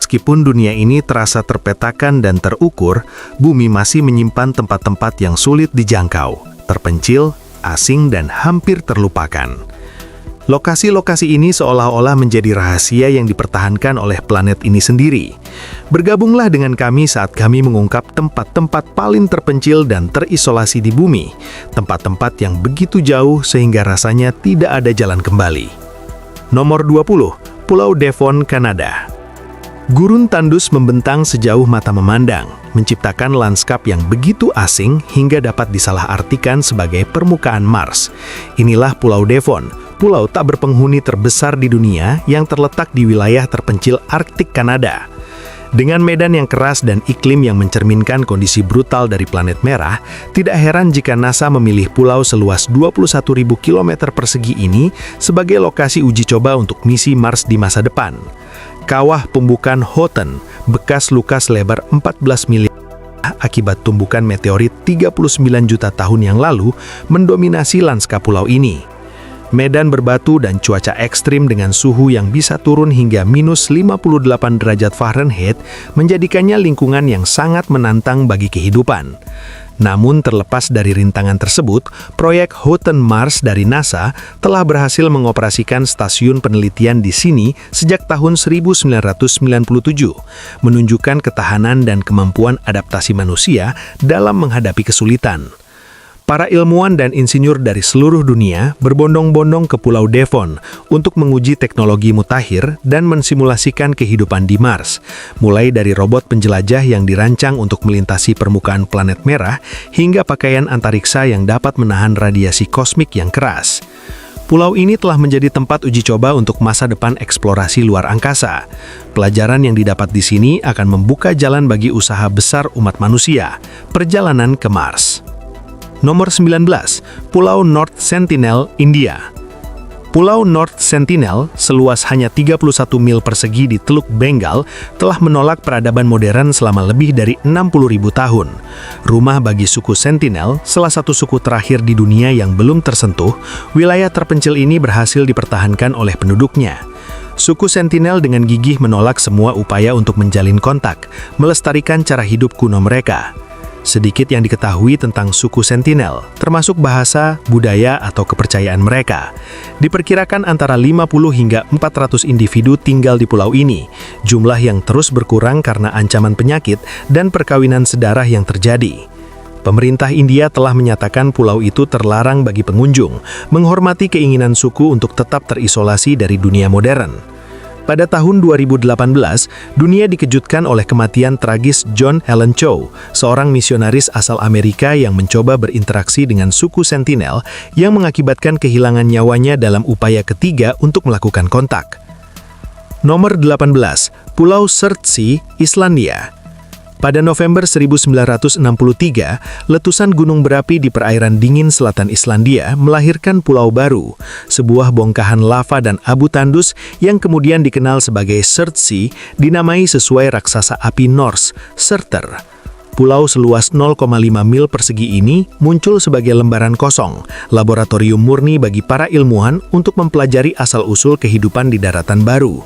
Meskipun dunia ini terasa terpetakan dan terukur, bumi masih menyimpan tempat-tempat yang sulit dijangkau, terpencil, asing, dan hampir terlupakan. Lokasi-lokasi ini seolah-olah menjadi rahasia yang dipertahankan oleh planet ini sendiri. Bergabunglah dengan kami saat kami mengungkap tempat-tempat paling terpencil dan terisolasi di bumi, tempat-tempat yang begitu jauh sehingga rasanya tidak ada jalan kembali. Nomor 20, Pulau Devon, Kanada. Gurun tandus membentang sejauh mata memandang, menciptakan lanskap yang begitu asing hingga dapat disalahartikan sebagai permukaan Mars. Inilah Pulau Devon, pulau tak berpenghuni terbesar di dunia yang terletak di wilayah terpencil Arktik Kanada. Dengan medan yang keras dan iklim yang mencerminkan kondisi brutal dari planet merah, tidak heran jika NASA memilih pulau seluas 21.000 km persegi ini sebagai lokasi uji coba untuk misi Mars di masa depan. Kawah pembukaan Houghton, bekas luka selebar 14 mil akibat tumbukan meteorit 39 juta tahun yang lalu, mendominasi lanskap pulau ini. Medan berbatu dan cuaca ekstrim dengan suhu yang bisa turun hingga minus 58 derajat Fahrenheit menjadikannya lingkungan yang sangat menantang bagi kehidupan. Namun terlepas dari rintangan tersebut, proyek Houghton Mars dari NASA telah berhasil mengoperasikan stasiun penelitian di sini sejak tahun 1997, menunjukkan ketahanan dan kemampuan adaptasi manusia dalam menghadapi kesulitan. Para ilmuwan dan insinyur dari seluruh dunia berbondong-bondong ke Pulau Devon untuk menguji teknologi mutakhir dan mensimulasikan kehidupan di Mars, mulai dari robot penjelajah yang dirancang untuk melintasi permukaan planet merah hingga pakaian antariksa yang dapat menahan radiasi kosmik yang keras. Pulau ini telah menjadi tempat uji coba untuk masa depan eksplorasi luar angkasa. Pelajaran yang didapat di sini akan membuka jalan bagi usaha besar umat manusia, perjalanan ke Mars. Nomor 19, Pulau North Sentinel, India. Pulau North Sentinel, seluas hanya 31 mil persegi di Teluk Bengal, telah menolak peradaban modern selama lebih dari 60.000 tahun. Rumah bagi suku Sentinel, salah satu suku terakhir di dunia yang belum tersentuh, wilayah terpencil ini berhasil dipertahankan oleh penduduknya. Suku Sentinel dengan gigih menolak semua upaya untuk menjalin kontak, melestarikan cara hidup kuno mereka. Sedikit yang diketahui tentang suku Sentinel, termasuk bahasa, budaya, atau kepercayaan mereka. Diperkirakan antara 50 hingga 400 individu tinggal di pulau ini, jumlah yang terus berkurang karena ancaman penyakit dan perkawinan sedarah yang terjadi. Pemerintah India telah menyatakan pulau itu terlarang bagi pengunjung, menghormati keinginan suku untuk tetap terisolasi dari dunia modern. Pada tahun 2018, dunia dikejutkan oleh kematian tragis John Helen Chow, seorang misionaris asal Amerika yang mencoba berinteraksi dengan suku Sentinel yang mengakibatkan kehilangan nyawanya dalam upaya ketiga untuk melakukan kontak. Nomor 18, Pulau Surtsey, Islandia. Pada November 1963, letusan gunung berapi di perairan dingin selatan Islandia melahirkan pulau baru, sebuah bongkahan lava dan abu tandus yang kemudian dikenal sebagai Surtsey, dinamai sesuai raksasa api Norse, Surtur. Pulau seluas 0,5 mil persegi ini muncul sebagai lembaran kosong, laboratorium murni bagi para ilmuwan untuk mempelajari asal-usul kehidupan di daratan baru.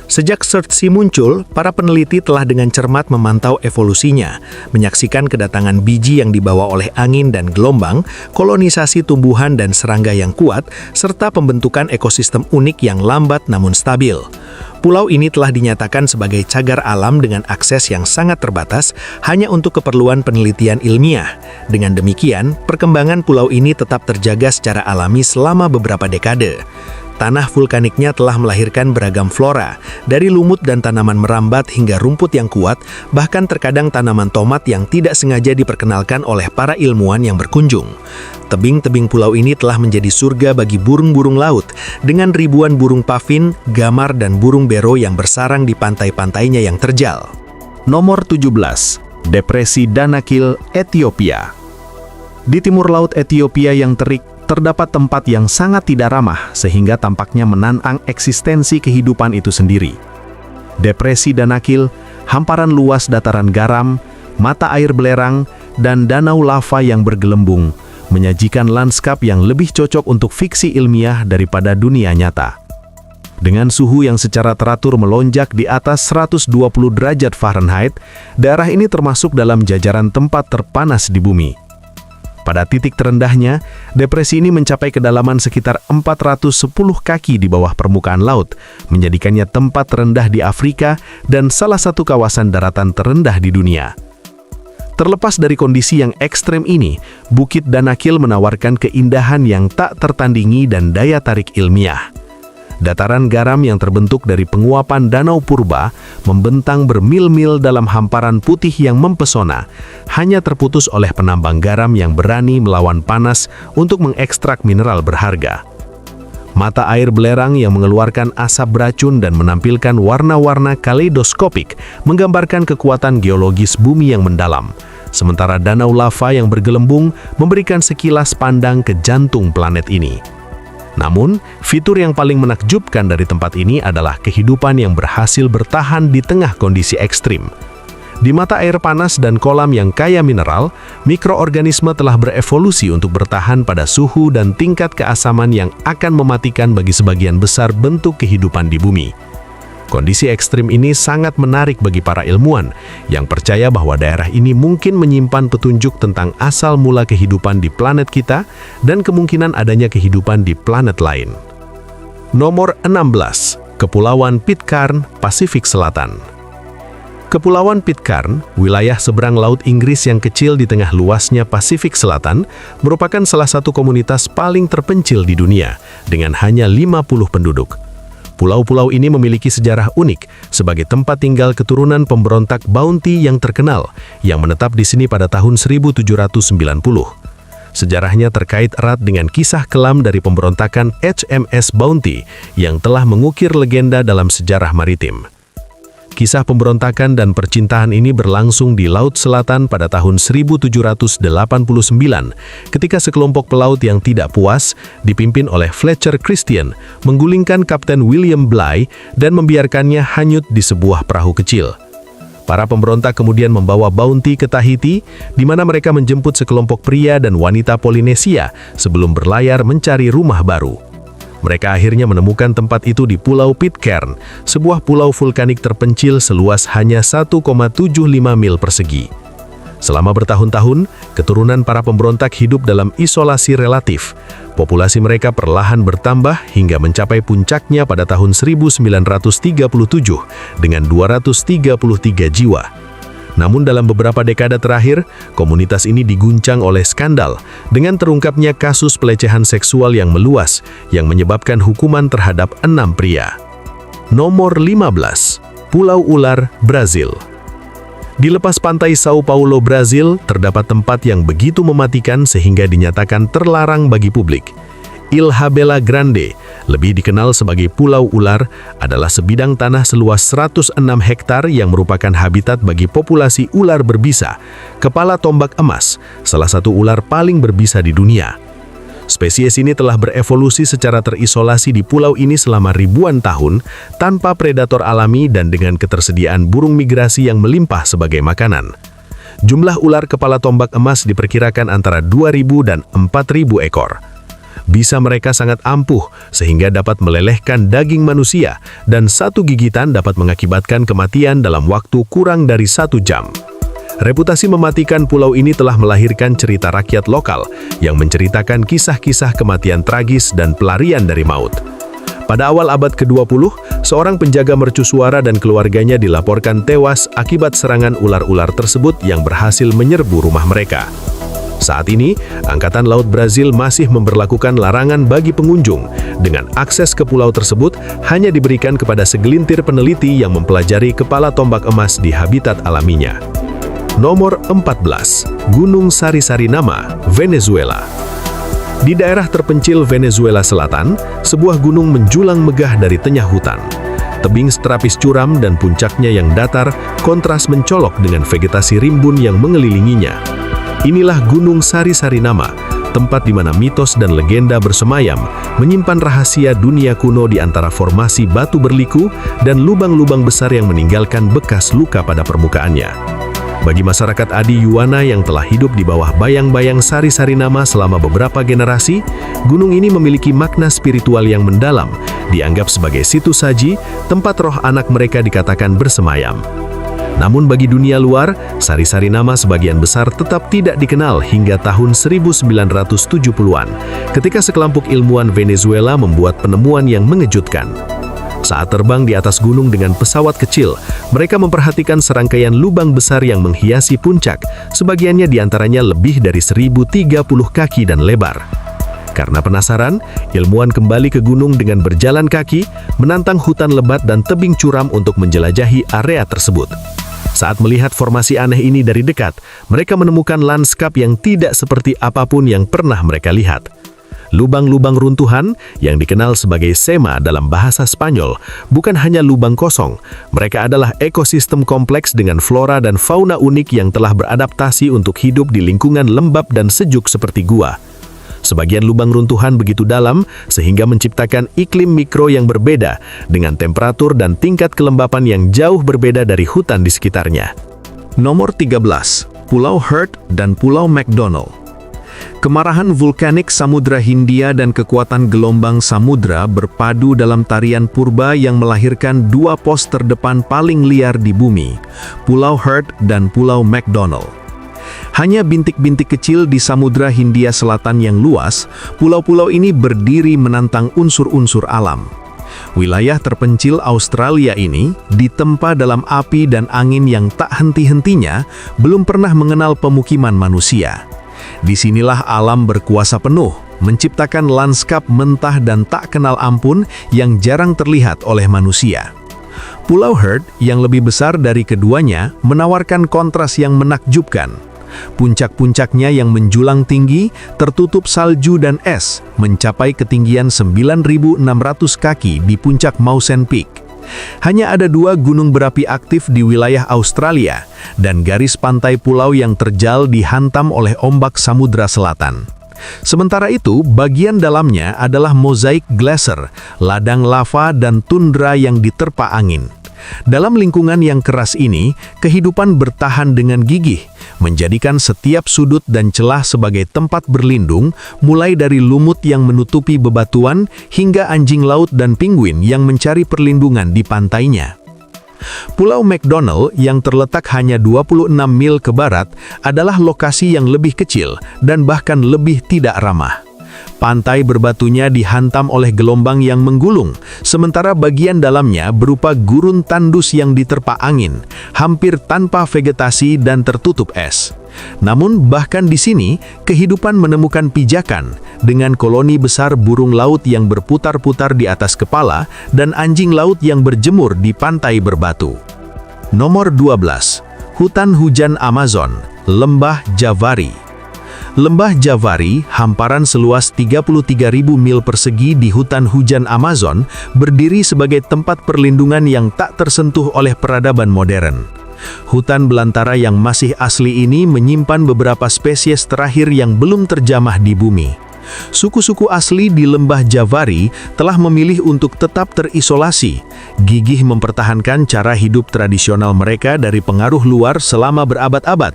Sejak Surtsey muncul, para peneliti telah dengan cermat memantau evolusinya, menyaksikan kedatangan biji yang dibawa oleh angin dan gelombang, kolonisasi tumbuhan dan serangga yang kuat, serta pembentukan ekosistem unik yang lambat namun stabil. Pulau ini telah dinyatakan sebagai cagar alam dengan akses yang sangat terbatas hanya untuk keperluan penelitian ilmiah. Dengan demikian, perkembangan pulau ini tetap terjaga secara alami selama beberapa dekade. Tanah vulkaniknya telah melahirkan beragam flora, dari lumut dan tanaman merambat hingga rumput yang kuat, bahkan terkadang tanaman tomat yang tidak sengaja diperkenalkan oleh para ilmuwan yang berkunjung. Tebing-tebing pulau ini telah menjadi surga bagi burung-burung laut, dengan ribuan burung pavin, gamar, dan burung bero yang bersarang di pantai-pantainya yang terjal. Nomor 17, Depresi Danakil, Ethiopia. Di timur laut Ethiopia yang terik, terdapat tempat yang sangat tidak ramah sehingga tampaknya menantang eksistensi kehidupan itu sendiri. Depresi Danakil, hamparan luas dataran garam, mata air belerang, dan danau lava yang bergelembung, menyajikan lanskap yang lebih cocok untuk fiksi ilmiah daripada dunia nyata. Dengan suhu yang secara teratur melonjak di atas 120 derajat Fahrenheit, daerah ini termasuk dalam jajaran tempat terpanas di bumi. Pada titik terendahnya, depresi ini mencapai kedalaman sekitar 410 kaki di bawah permukaan laut, menjadikannya tempat terendah di Afrika dan salah satu kawasan daratan terendah di dunia. Terlepas dari kondisi yang ekstrem ini, Bukit Danakil menawarkan keindahan yang tak tertandingi dan daya tarik ilmiah. Dataran garam yang terbentuk dari penguapan Danau Purba membentang bermil-mil dalam hamparan putih yang mempesona, hanya terputus oleh penambang garam yang berani melawan panas untuk mengekstrak mineral berharga. Mata air belerang yang mengeluarkan asap beracun dan menampilkan warna-warna kaleidoskopik menggambarkan kekuatan geologis bumi yang mendalam, sementara danau lava yang bergelembung memberikan sekilas pandang ke jantung planet ini. Namun, fitur yang paling menakjubkan dari tempat ini adalah kehidupan yang berhasil bertahan di tengah kondisi ekstrim. Di mata air panas dan kolam yang kaya mineral, mikroorganisme telah berevolusi untuk bertahan pada suhu dan tingkat keasaman yang akan mematikan bagi sebagian besar bentuk kehidupan di bumi. Kondisi ekstrim ini sangat menarik bagi para ilmuwan yang percaya bahwa daerah ini mungkin menyimpan petunjuk tentang asal mula kehidupan di planet kita dan kemungkinan adanya kehidupan di planet lain. Nomor 16. Kepulauan Pitcairn, Pasifik Selatan. Kepulauan Pitcairn, wilayah seberang Laut Inggris yang kecil di tengah luasnya Pasifik Selatan, merupakan salah satu komunitas paling terpencil di dunia dengan hanya 50 penduduk. Pulau-pulau ini memiliki sejarah unik sebagai tempat tinggal keturunan pemberontak Bounty yang terkenal, yang menetap di sini pada tahun 1790. Sejarahnya terkait erat dengan kisah kelam dari pemberontakan HMS Bounty yang telah mengukir legenda dalam sejarah maritim. Kisah pemberontakan dan percintaan ini berlangsung di Laut Selatan pada tahun 1789 ketika sekelompok pelaut yang tidak puas, dipimpin oleh Fletcher Christian, menggulingkan Kapten William Bligh dan membiarkannya hanyut di sebuah perahu kecil. Para pemberontak kemudian membawa Bounty ke Tahiti, di mana mereka menjemput sekelompok pria dan wanita Polinesia sebelum berlayar mencari rumah baru. Mereka akhirnya menemukan tempat itu di Pulau Pitcairn, sebuah pulau vulkanik terpencil seluas hanya 1,75 mil persegi. Selama bertahun-tahun, keturunan para pemberontak hidup dalam isolasi relatif. Populasi mereka perlahan bertambah hingga mencapai puncaknya pada tahun 1937 dengan 233 jiwa. Namun dalam beberapa dekade terakhir, komunitas ini diguncang oleh skandal dengan terungkapnya kasus pelecehan seksual yang meluas yang menyebabkan hukuman terhadap 6 pria. Nomor 15. Pulau Ular, Brazil. Di lepas pantai Sao Paulo, Brazil, terdapat tempat yang begitu mematikan sehingga dinyatakan terlarang bagi publik. Ilha Bela Grande, lebih dikenal sebagai Pulau Ular, adalah sebidang tanah seluas 106 hektar yang merupakan habitat bagi populasi ular berbisa, kepala tombak emas, salah satu ular paling berbisa di dunia. Spesies ini telah berevolusi secara terisolasi di pulau ini selama ribuan tahun, tanpa predator alami dan dengan ketersediaan burung migrasi yang melimpah sebagai makanan. Jumlah ular kepala tombak emas diperkirakan antara 2.000 dan 4.000 ekor. Bisa mereka sangat ampuh sehingga dapat melelehkan daging manusia dan satu gigitan dapat mengakibatkan kematian dalam waktu kurang dari 1 jam. Reputasi mematikan pulau ini telah melahirkan cerita rakyat lokal yang menceritakan kisah-kisah kematian tragis dan pelarian dari maut. Pada awal abad ke-20, seorang penjaga mercusuara dan keluarganya dilaporkan tewas akibat serangan ular-ular tersebut yang berhasil menyerbu rumah mereka. Saat ini, Angkatan Laut Brazil masih memberlakukan larangan bagi pengunjung, dengan akses ke pulau tersebut hanya diberikan kepada segelintir peneliti yang mempelajari kepala tombak emas di habitat alaminya. Nomor 14. Gunung Sari-Sari-Nama, Venezuela. Di daerah terpencil Venezuela Selatan, sebuah gunung menjulang megah dari tengah hutan. Tebing seterapis curam dan puncaknya yang datar kontras mencolok dengan vegetasi rimbun yang mengelilinginya. Inilah Gunung Sari-Sari-Nama, tempat di mana mitos dan legenda bersemayam, menyimpan rahasia dunia kuno di antara formasi batu berliku dan lubang-lubang besar yang meninggalkan bekas luka pada permukaannya. Bagi masyarakat Adi Yuwana yang telah hidup di bawah bayang-bayang Sari-Sari-Nama selama beberapa generasi, gunung ini memiliki makna spiritual yang mendalam, dianggap sebagai situs haji, tempat roh anak mereka dikatakan bersemayam. Namun bagi dunia luar, sari-sari nama sebagian besar tetap tidak dikenal hingga tahun 1970-an, ketika sekelompok ilmuwan Venezuela membuat penemuan yang mengejutkan. Saat terbang di atas gunung dengan pesawat kecil, mereka memperhatikan serangkaian lubang besar yang menghiasi puncak, sebagiannya diantaranya lebih dari 1030 kaki dan lebar. Karena penasaran, ilmuwan kembali ke gunung dengan berjalan kaki, menantang hutan lebat dan tebing curam untuk menjelajahi area tersebut. Saat melihat formasi aneh ini dari dekat, mereka menemukan lanskap yang tidak seperti apapun yang pernah mereka lihat. Lubang-lubang runtuhan, yang dikenal sebagai sema dalam bahasa Spanyol, bukan hanya lubang kosong. Mereka adalah ekosistem kompleks dengan flora dan fauna unik yang telah beradaptasi untuk hidup di lingkungan lembab dan sejuk seperti gua. Sebagian lubang runtuhan begitu dalam sehingga menciptakan iklim mikro yang berbeda dengan temperatur dan tingkat kelembapan yang jauh berbeda dari hutan di sekitarnya. Nomor 13, Pulau Heard dan Pulau McDonald. Kemarahan vulkanik Samudra Hindia dan kekuatan gelombang samudra berpadu dalam tarian purba yang melahirkan dua pos terdepan paling liar di bumi, Pulau Heard dan Pulau McDonald. Hanya bintik-bintik kecil di Samudra Hindia Selatan yang luas, pulau-pulau ini berdiri menantang unsur-unsur alam. Wilayah terpencil Australia ini, ditempa dalam api dan angin yang tak henti-hentinya, belum pernah mengenal pemukiman manusia. Disinilah alam berkuasa penuh, menciptakan lanskap mentah dan tak kenal ampun yang jarang terlihat oleh manusia. Pulau Heard yang lebih besar dari keduanya menawarkan kontras yang menakjubkan. Puncak-puncaknya yang menjulang tinggi, tertutup salju dan es, mencapai ketinggian 9.600 kaki di puncak Mawson Peak. Hanya ada dua gunung berapi aktif di wilayah Australia, dan garis pantai pulau yang terjal dihantam oleh ombak Samudra Selatan. Sementara itu, bagian dalamnya adalah mozaik glacier, ladang lava dan tundra yang diterpa angin. Dalam lingkungan yang keras ini, kehidupan bertahan dengan gigih, menjadikan setiap sudut dan celah sebagai tempat berlindung, mulai dari lumut yang menutupi bebatuan hingga anjing laut dan penguin yang mencari perlindungan di pantainya. Pulau McDonald yang terletak hanya 26 mil ke barat adalah lokasi yang lebih kecil dan bahkan lebih tidak ramah. Pantai berbatunya dihantam oleh gelombang yang menggulung, sementara bagian dalamnya berupa gurun tandus yang diterpa angin, hampir tanpa vegetasi dan tertutup es. Namun bahkan di sini, kehidupan menemukan pijakan, dengan koloni besar burung laut yang berputar-putar di atas kepala dan anjing laut yang berjemur di pantai berbatu. Nomor 12. Hutan hujan Amazon, Lembah Javari. Lembah Javari, hamparan seluas 33.000 mil persegi di hutan hujan Amazon, berdiri sebagai tempat perlindungan yang tak tersentuh oleh peradaban modern. Hutan belantara yang masih asli ini menyimpan beberapa spesies terakhir yang belum terjamah di bumi. Suku-suku asli di Lembah Javari telah memilih untuk tetap terisolasi, gigih mempertahankan cara hidup tradisional mereka dari pengaruh luar selama berabad-abad.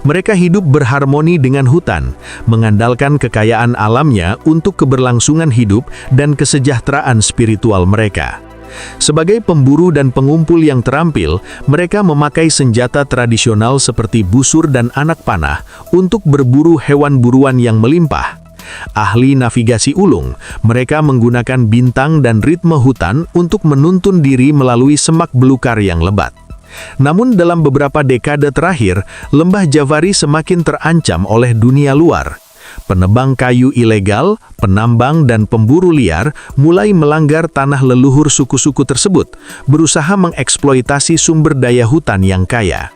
Mereka hidup berharmoni dengan hutan, mengandalkan kekayaan alamnya untuk keberlangsungan hidup dan kesejahteraan spiritual mereka. Sebagai pemburu dan pengumpul yang terampil, mereka memakai senjata tradisional seperti busur dan anak panah untuk berburu hewan buruan yang melimpah. Ahli navigasi ulung, mereka menggunakan bintang dan ritme hutan untuk menuntun diri melalui semak belukar yang lebat. Namun dalam beberapa dekade terakhir, Lembah Javari semakin terancam oleh dunia luar. Penebang kayu ilegal, penambang dan pemburu liar mulai melanggar tanah leluhur suku-suku tersebut, berusaha mengeksploitasi sumber daya hutan yang kaya.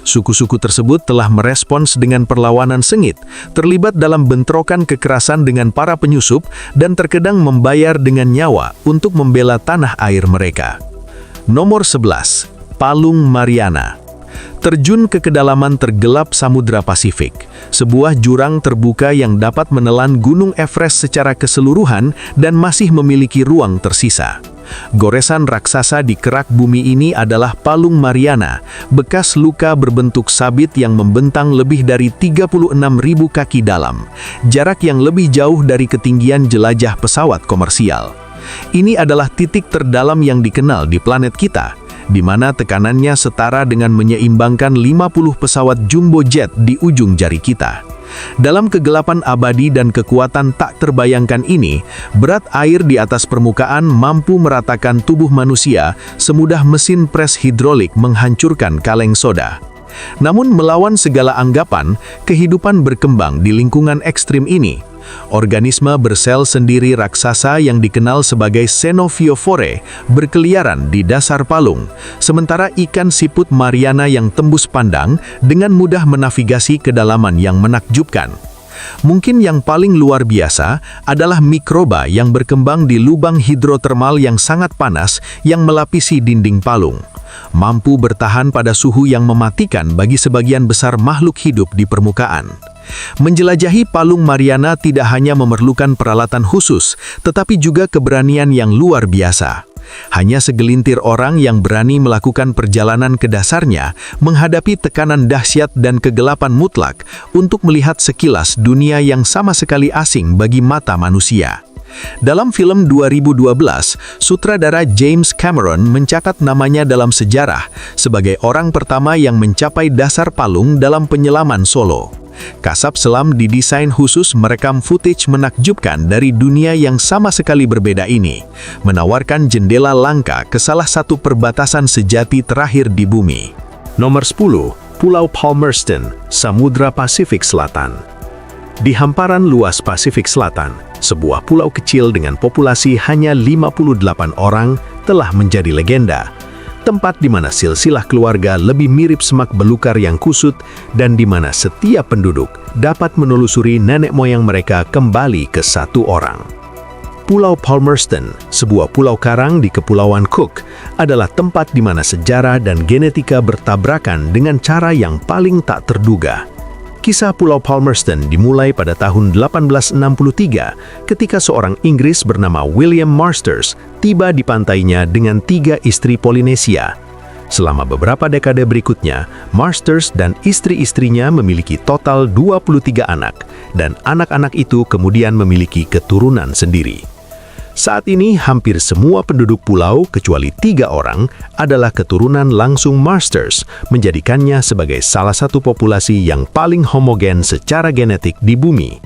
Suku-suku tersebut telah merespons dengan perlawanan sengit, terlibat dalam bentrokan kekerasan dengan para penyusup, dan terkadang membayar dengan nyawa untuk membela tanah air mereka. Nomor 11. Palung Mariana. Terjun ke kedalaman tergelap Samudra Pasifik, sebuah jurang terbuka yang dapat menelan Gunung Everest secara keseluruhan dan masih memiliki ruang tersisa. Goresan raksasa di kerak bumi ini adalah Palung Mariana, bekas luka berbentuk sabit yang membentang lebih dari 36.000 kaki dalam, jarak yang lebih jauh dari ketinggian jelajah pesawat komersial. Ini adalah titik terdalam yang dikenal di planet kita, di mana tekanannya setara dengan menyeimbangkan 50 pesawat jumbo jet di ujung jari kita. Dalam kegelapan abadi dan kekuatan tak terbayangkan ini, berat air di atas permukaan mampu meratakan tubuh manusia semudah mesin pres hidrolik menghancurkan kaleng soda. Namun melawan segala anggapan, kehidupan berkembang di lingkungan ekstrim ini. Organisme bersel sendiri raksasa yang dikenal sebagai Xenophyophore berkeliaran di dasar palung, sementara ikan siput Mariana yang tembus pandang dengan mudah menavigasi kedalaman yang menakjubkan. Mungkin yang paling luar biasa adalah mikroba yang berkembang di lubang hidrotermal yang sangat panas yang melapisi dinding palung. Mampu bertahan pada suhu yang mematikan bagi sebagian besar makhluk hidup di permukaan. Menjelajahi palung Mariana tidak hanya memerlukan peralatan khusus, tetapi juga keberanian yang luar biasa. Hanya segelintir orang yang berani melakukan perjalanan ke dasarnya, menghadapi tekanan dahsyat dan kegelapan mutlak untuk melihat sekilas dunia yang sama sekali asing bagi mata manusia. Dalam film 2012, sutradara James Cameron mencatat namanya dalam sejarah sebagai orang pertama yang mencapai dasar palung dalam penyelaman solo. Kasab selam didesain khusus merekam footage menakjubkan dari dunia yang sama sekali berbeda ini, menawarkan jendela langka ke salah satu perbatasan sejati terakhir di bumi. Nomor 10, Pulau Palmerston, Samudra Pasifik Selatan. Di hamparan luas Pasifik Selatan, sebuah pulau kecil dengan populasi hanya 58 orang telah menjadi legenda. Tempat di mana silsilah keluarga lebih mirip semak belukar yang kusut dan di mana setiap penduduk dapat menelusuri nenek moyang mereka kembali ke satu orang. Pulau Palmerston, sebuah pulau karang di Kepulauan Cook, adalah tempat di mana sejarah dan genetika bertabrakan dengan cara yang paling tak terduga. Kisah Pulau Palmerston dimulai pada tahun 1863 ketika seorang Inggris bernama William Masters tiba di pantainya dengan 3 istri Polinesia. Selama beberapa dekade berikutnya, Masters dan istri-istrinya memiliki total 23 anak, dan anak-anak itu kemudian memiliki keturunan sendiri. Saat ini, hampir semua penduduk pulau, kecuali 3 orang, adalah keturunan langsung Masters, menjadikannya sebagai salah satu populasi yang paling homogen secara genetik di bumi.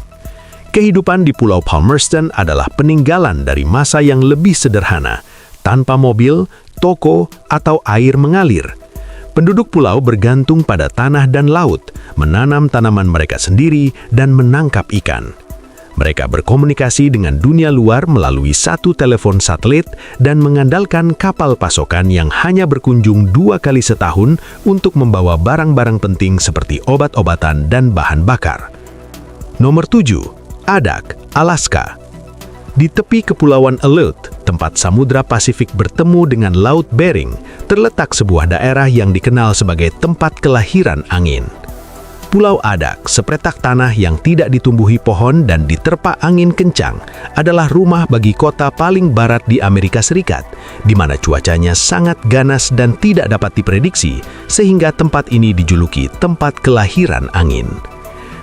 Kehidupan di Pulau Palmerston adalah peninggalan dari masa yang lebih sederhana, tanpa mobil, toko, atau air mengalir. Penduduk pulau bergantung pada tanah dan laut, menanam tanaman mereka sendiri, dan menangkap ikan. Mereka berkomunikasi dengan dunia luar melalui satu telepon satelit dan mengandalkan kapal pasokan yang hanya berkunjung 2 kali setahun untuk membawa barang-barang penting seperti obat-obatan dan bahan bakar. Nomor 7. Adak, Alaska. Di tepi Kepulauan Aleut, tempat Samudra Pasifik bertemu dengan Laut Bering, terletak sebuah daerah yang dikenal sebagai tempat kelahiran angin. Pulau Adak, sepetak tanah yang tidak ditumbuhi pohon dan diterpa angin kencang, adalah rumah bagi kota paling barat di Amerika Serikat, di mana cuacanya sangat ganas dan tidak dapat diprediksi, sehingga tempat ini dijuluki tempat kelahiran angin.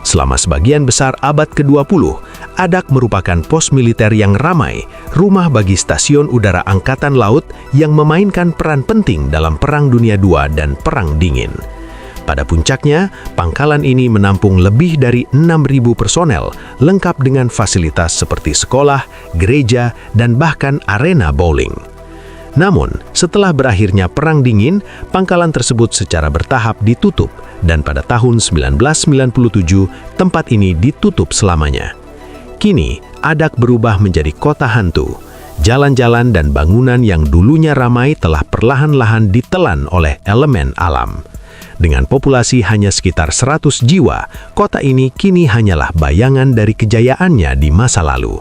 Selama sebagian besar abad ke-20, Adak merupakan pos militer yang ramai, rumah bagi stasiun udara Angkatan Laut yang memainkan peran penting dalam Perang Dunia II dan Perang Dingin. Pada puncaknya, pangkalan ini menampung lebih dari 6.000 personel, lengkap dengan fasilitas seperti sekolah, gereja, dan bahkan arena bowling. Namun, setelah berakhirnya Perang Dingin, pangkalan tersebut secara bertahap ditutup, dan pada tahun 1997, tempat ini ditutup selamanya. Kini, Adak berubah menjadi kota hantu. Jalan-jalan dan bangunan yang dulunya ramai telah perlahan-lahan ditelan oleh elemen alam. Dengan populasi hanya sekitar 100 jiwa, kota ini kini hanyalah bayangan dari kejayaannya di masa lalu.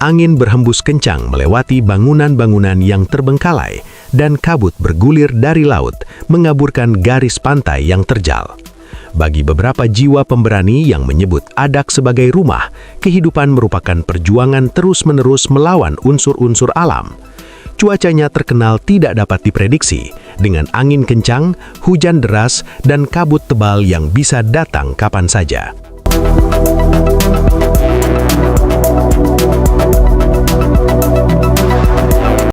Angin berhembus kencang melewati bangunan-bangunan yang terbengkalai, dan kabut bergulir dari laut, mengaburkan garis pantai yang terjal. Bagi beberapa jiwa pemberani yang menyebut Adak sebagai rumah, kehidupan merupakan perjuangan terus-menerus melawan unsur-unsur alam. Cuacanya terkenal tidak dapat diprediksi, dengan angin kencang, hujan deras, dan kabut tebal yang bisa datang kapan saja.